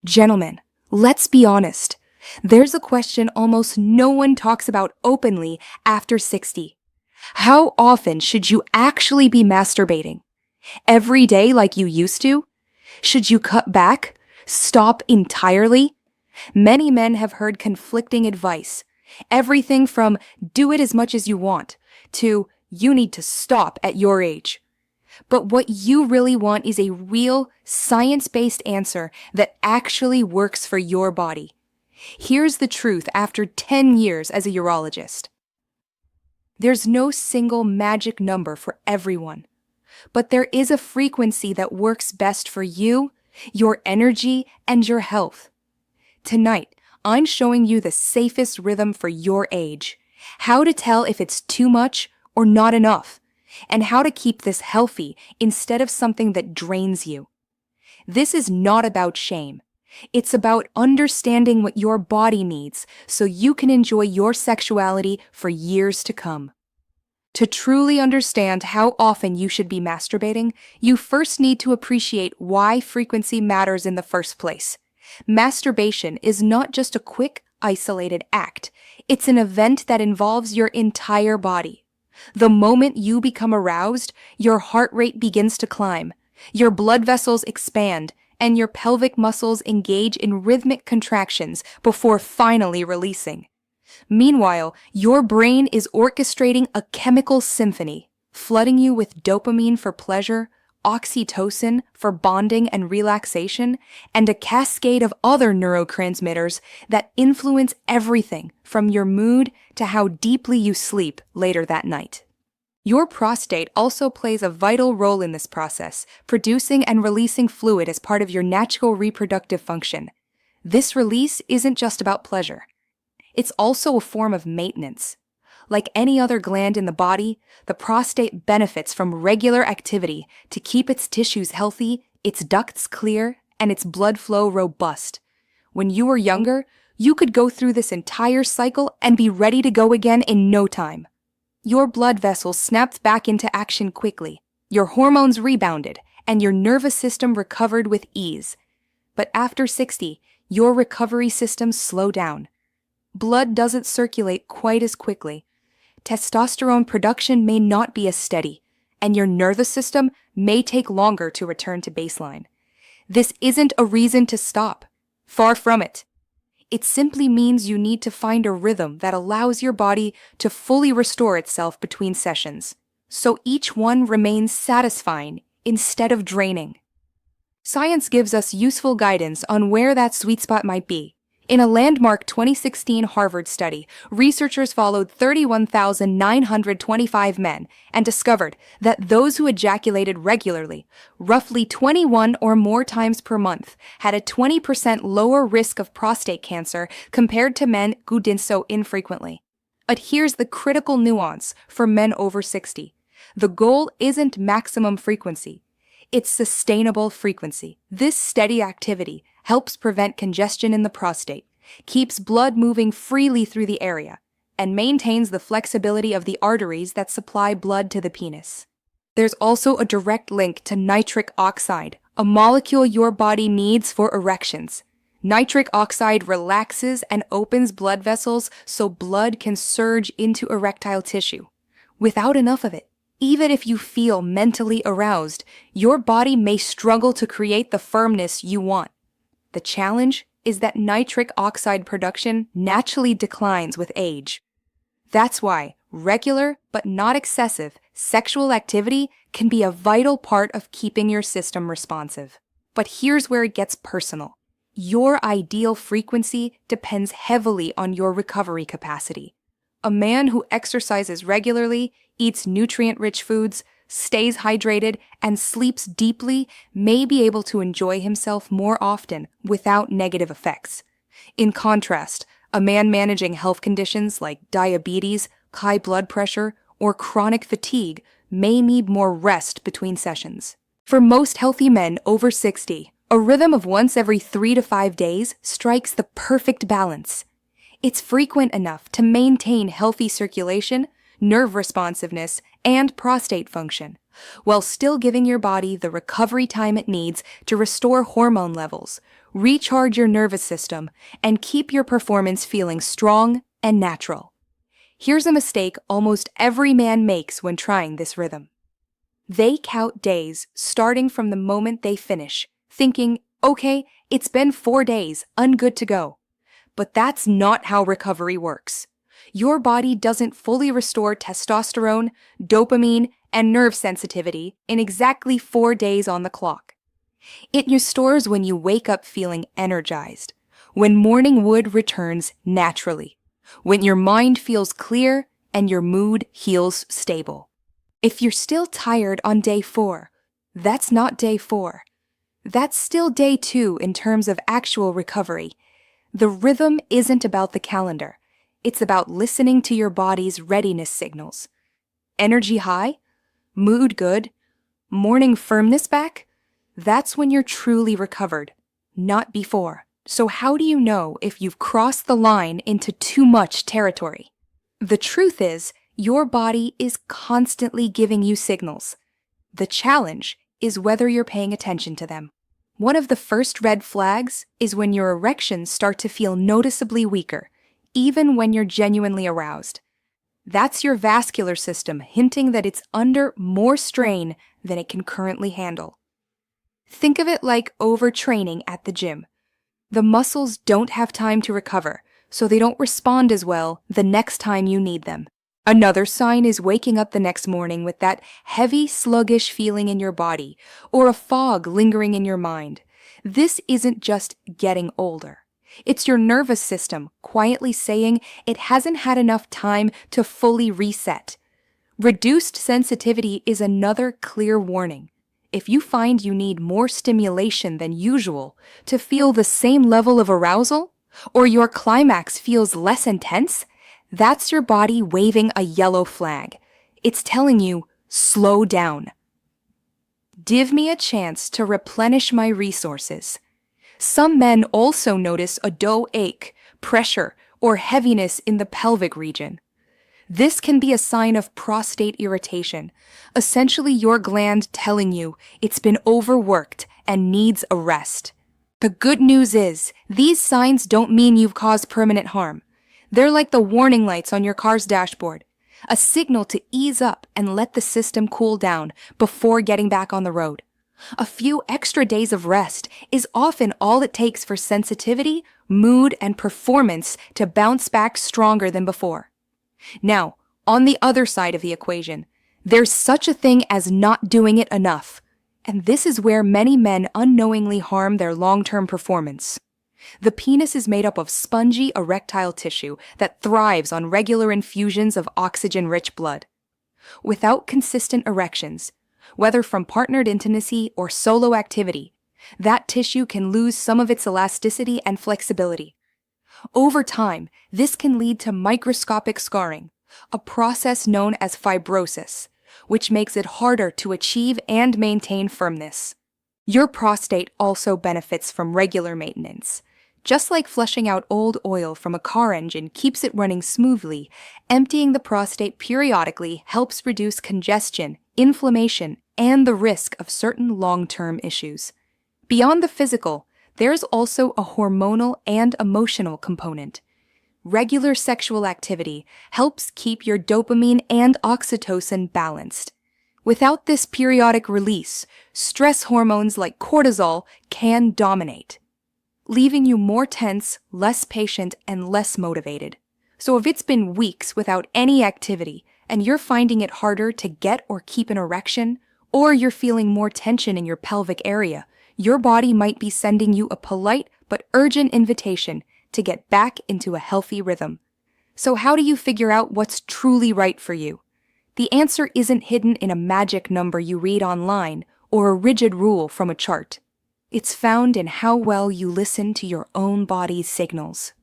Gentlemen, let's be honest. There's a question almost no one talks about openly after 60. How often should you actually be masturbating? Every day like you used to? Should you cut back? Stop entirely? Many men have heard conflicting advice. Everything from do it as much as you want to you need to stop at your age. But what you really want is a real, science-based answer that actually works for your body. Here's the truth after 10 years as a urologist. There's no single magic number for everyone, but there is a frequency that works best for you, your energy, and your health. Tonight, I'm showing you the safest rhythm for your age, how to tell if it's too much or not enough, and how to keep this healthy instead of something that drains you. This is not about shame. It's about understanding what your body needs so you can enjoy your sexuality for years to come. To truly understand how often you should be masturbating, you first need to appreciate why frequency matters in the first place. Masturbation is not just a quick, isolated act. It's an event that involves your entire body. The moment you become aroused, your heart rate begins to climb, your blood vessels expand, and your pelvic muscles engage in rhythmic contractions before finally releasing. Meanwhile, your brain is orchestrating a chemical symphony, flooding you with dopamine for pleasure, oxytocin for bonding and relaxation, and a cascade of other neurotransmitters that influence everything from your mood to how deeply you sleep later that night. Your prostate also plays a vital role in this process, producing and releasing fluid as part of your natural reproductive function. This release isn't just about pleasure. It's also a form of maintenance. Like any other gland in the body, the prostate benefits from regular activity to keep its tissues healthy, its ducts clear, and its blood flow robust. When you were younger, you could go through this entire cycle and be ready to go again in no time. Your blood vessels snapped back into action quickly, your hormones rebounded, and your nervous system recovered with ease. But after 60, your recovery systems slow down. Blood doesn't circulate quite as quickly. Testosterone production may not be as steady, and your nervous system may take longer to return to baseline. This isn't a reason to stop. Far from it. It simply means you need to find a rhythm that allows your body to fully restore itself between sessions, so each one remains satisfying instead of draining. Science gives us useful guidance on where that sweet spot might be. In a landmark 2016 Harvard study, researchers followed 31,925 men and discovered that those who ejaculated regularly, roughly 21 or more times per month, had a 20% lower risk of prostate cancer compared to men who did so infrequently. But here's the critical nuance for men over 60. The goal isn't maximum frequency. It's sustainable frequency. This steady activity helps prevent congestion in the prostate, keeps blood moving freely through the area, and maintains the flexibility of the arteries that supply blood to the penis. There's also a direct link to nitric oxide, a molecule your body needs for erections. Nitric oxide relaxes and opens blood vessels so blood can surge into erectile tissue. Without enough of it, even if you feel mentally aroused, your body may struggle to create the firmness you want. The challenge is that nitric oxide production naturally declines with age. That's why regular, but not excessive, sexual activity can be a vital part of keeping your system responsive. But here's where it gets personal. Your ideal frequency depends heavily on your recovery capacity. A man who exercises regularly, eats nutrient-rich foods, stays hydrated, and sleeps deeply may be able to enjoy himself more often without negative effects. In contrast, a man managing health conditions like diabetes, high blood pressure, or chronic fatigue may need more rest between sessions. For most healthy men over 60, a rhythm of once every 3 to 5 days strikes the perfect balance. It's frequent enough to maintain healthy circulation, nerve responsiveness, and prostate function, while still giving your body the recovery time it needs to restore hormone levels, recharge your nervous system, and keep your performance feeling strong and natural. Here's a mistake almost every man makes when trying this rhythm. They count days starting from the moment they finish, thinking, okay, it's been 4 days, I'm good to go. But that's not how recovery works. Your body doesn't fully restore testosterone, dopamine, and nerve sensitivity in exactly 4 days on the clock. It restores when you wake up feeling energized, when morning wood returns naturally, when your mind feels clear and your mood feels stable. If you're still tired on day 4, that's not day 4. That's still day 2 in terms of actual recovery. The rhythm isn't about the calendar. It's about listening to your body's readiness signals. Energy high? Mood good? Morning firmness back? That's when you're truly recovered, not before. So how do you know if you've crossed the line into too much territory? The truth is, your body is constantly giving you signals. The challenge is whether you're paying attention to them. One of the first red flags is when your erections start to feel noticeably weaker, even when you're genuinely aroused. That's your vascular system hinting that it's under more strain than it can currently handle. Think of it like overtraining at the gym. The muscles don't have time to recover, so they don't respond as well the next time you need them. Another sign is waking up the next morning with that heavy, sluggish feeling in your body, or a fog lingering in your mind. This isn't just getting older. It's your nervous system quietly saying it hasn't had enough time to fully reset. Reduced sensitivity is another clear warning. If you find you need more stimulation than usual to feel the same level of arousal, or your climax feels less intense, that's your body waving a yellow flag. It's telling you, slow down. Give me a chance to replenish my resources. Some men also notice a dull ache, pressure, or heaviness in the pelvic region. This can be a sign of prostate irritation, essentially your gland telling you it's been overworked and needs a rest. The good news is, these signs don't mean you've caused permanent harm. They're like the warning lights on your car's dashboard, a signal to ease up and let the system cool down before getting back on the road. A few extra days of rest is often all it takes for sensitivity, mood, and performance to bounce back stronger than before. Now, on the other side of the equation, there's such a thing as not doing it enough, and this is where many men unknowingly harm their long-term performance. The penis is made up of spongy erectile tissue that thrives on regular infusions of oxygen-rich blood. Without consistent erections, whether from partnered intimacy or solo activity, that tissue can lose some of its elasticity and flexibility. Over time, this can lead to microscopic scarring, a process known as fibrosis, which makes it harder to achieve and maintain firmness. Your prostate also benefits from regular maintenance. Just like flushing out old oil from a car engine keeps it running smoothly, emptying the prostate periodically helps reduce congestion, inflammation, and the risk of certain long-term issues. Beyond the physical, there's also a hormonal and emotional component. Regular sexual activity helps keep your dopamine and oxytocin balanced. Without this periodic release, stress hormones like cortisol can dominate, leaving you more tense, less patient, and less motivated. So if it's been weeks without any activity, and you're finding it harder to get or keep an erection, or you're feeling more tension in your pelvic area, your body might be sending you a polite but urgent invitation to get back into a healthy rhythm. So how do you figure out what's truly right for you? The answer isn't hidden in a magic number you read online or a rigid rule from a chart. It's found in how well you listen to your own body's signals.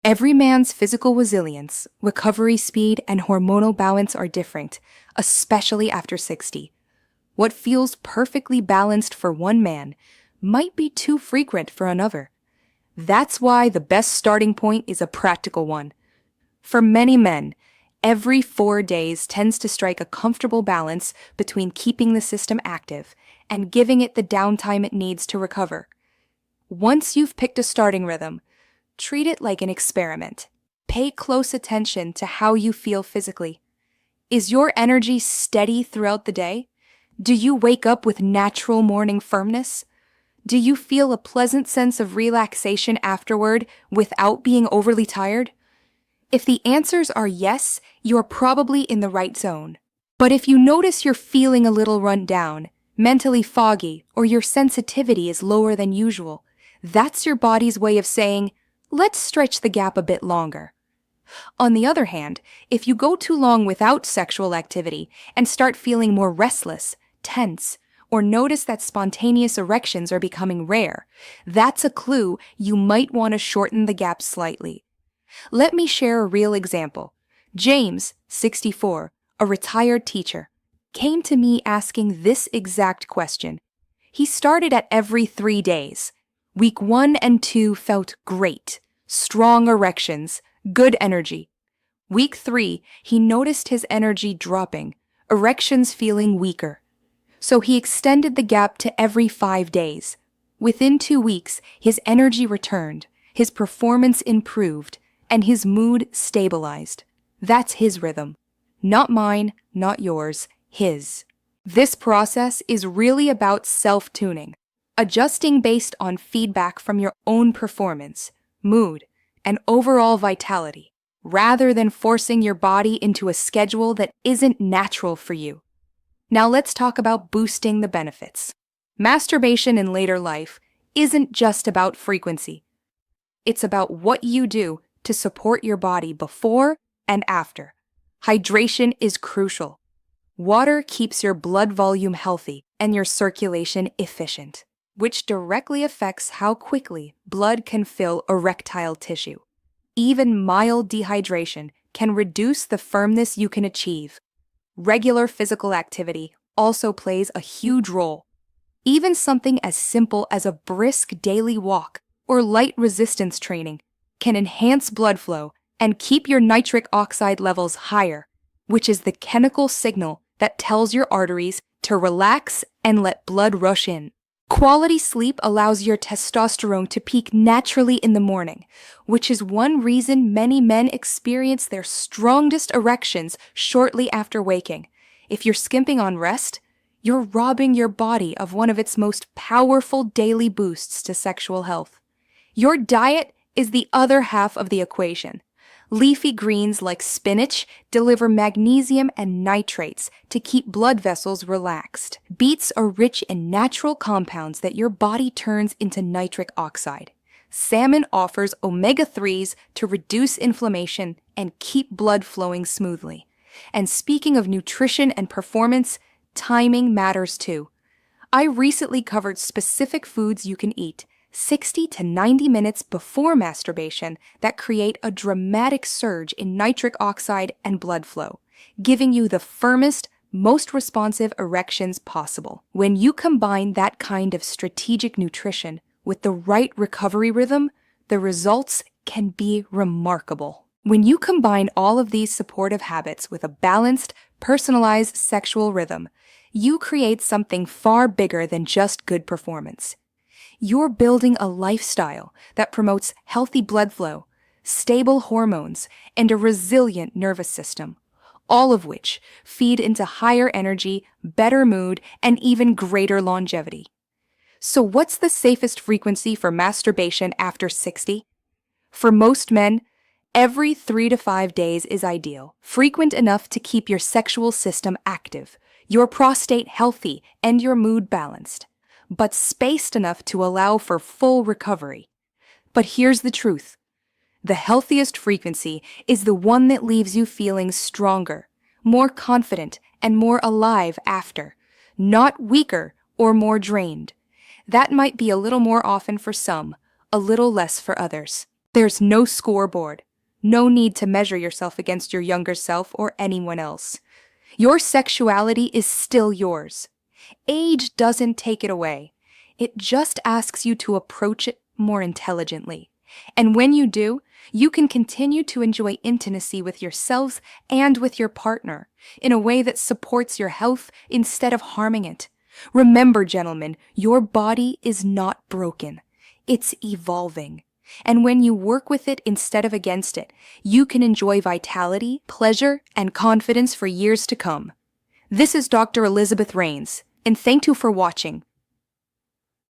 Every man's physical resilience, recovery speed, and hormonal balance are different, especially after 60. What feels perfectly balanced for one man might be too frequent for another. That's why the best starting point is a practical one. For many men, every 4 days tends to strike a comfortable balance between keeping the system active and giving it the downtime it needs to recover. Once you've picked a starting rhythm, treat it like an experiment. Pay close attention to how you feel physically. Is your energy steady throughout the day? Do you wake up with natural morning firmness? Do you feel a pleasant sense of relaxation afterward without being overly tired? If the answers are yes, you're probably in the right zone. But if you notice you're feeling a little run down, mentally foggy, or your sensitivity is lower than usual, that's your body's way of saying, let's stretch the gap a bit longer. On the other hand, if you go too long without sexual activity and start feeling more restless, tense, or notice that spontaneous erections are becoming rare, that's a clue you might want to shorten the gap slightly. Let me share a real example. James, 64, a retired teacher, came to me asking this exact question. He started at every 3 days. Week 1 and 2 felt great, strong erections, good energy. Week 3, he noticed his energy dropping, erections feeling weaker. So he extended the gap to every 5 days. Within 2 weeks, his energy returned, his performance improved, and his mood stabilized. That's his rhythm. Not mine, not yours, his. This process is really about self-tuning, adjusting based on feedback from your own performance, mood, and overall vitality, rather than forcing your body into a schedule that isn't natural for you. Now let's talk about boosting the benefits. Masturbation in later life isn't just about frequency. It's about what you do to support your body before and after. Hydration is crucial. Water keeps your blood volume healthy and your circulation efficient, which directly affects how quickly blood can fill erectile tissue. Even mild dehydration can reduce the firmness you can achieve. Regular physical activity also plays a huge role. Even something as simple as a brisk daily walk or light resistance training can enhance blood flow and keep your nitric oxide levels higher, which is the chemical signal that tells your arteries to relax and let blood rush in. Quality sleep allows your testosterone to peak naturally in the morning, which is one reason many men experience their strongest erections shortly after waking. If you're skimping on rest, you're robbing your body of one of its most powerful daily boosts to sexual health. Your diet is the other half of the equation. Leafy greens like spinach deliver magnesium and nitrates to keep blood vessels relaxed. Beets are rich in natural compounds that your body turns into nitric oxide. Salmon offers omega-3s to reduce inflammation and keep blood flowing smoothly. And speaking of nutrition and performance, timing matters too. I recently covered specific foods you can eat 60 to 90 minutes before masturbation that create a dramatic surge in nitric oxide and blood flow, giving you the firmest, most responsive erections possible. When you combine that kind of strategic nutrition with the right recovery rhythm, the results can be remarkable. When you combine all of these supportive habits with a balanced, personalized sexual rhythm, you create something far bigger than just good performance. You're building a lifestyle that promotes healthy blood flow, stable hormones, and a resilient nervous system, all of which feed into higher energy, better mood, and even greater longevity. So what's the safest frequency for masturbation after 60? For most men, every 3 to 5 days is ideal, frequent enough to keep your sexual system active, your prostate healthy, and your mood balanced, but spaced enough to allow for full recovery. But here's the truth. The healthiest frequency is the one that leaves you feeling stronger, more confident, and more alive after, not weaker or more drained. That might be a little more often for some, a little less for others. There's no scoreboard, no need to measure yourself against your younger self or anyone else. Your sexuality is still yours. Age doesn't take it away. It just asks you to approach it more intelligently. And when you do, you can continue to enjoy intimacy with yourselves and with your partner in a way that supports your health instead of harming it. Remember, gentlemen, your body is not broken. It's evolving. And when you work with it instead of against it, you can enjoy vitality, pleasure, and confidence for years to come. This is Dr. Elizabeth Rains, and thank you for watching.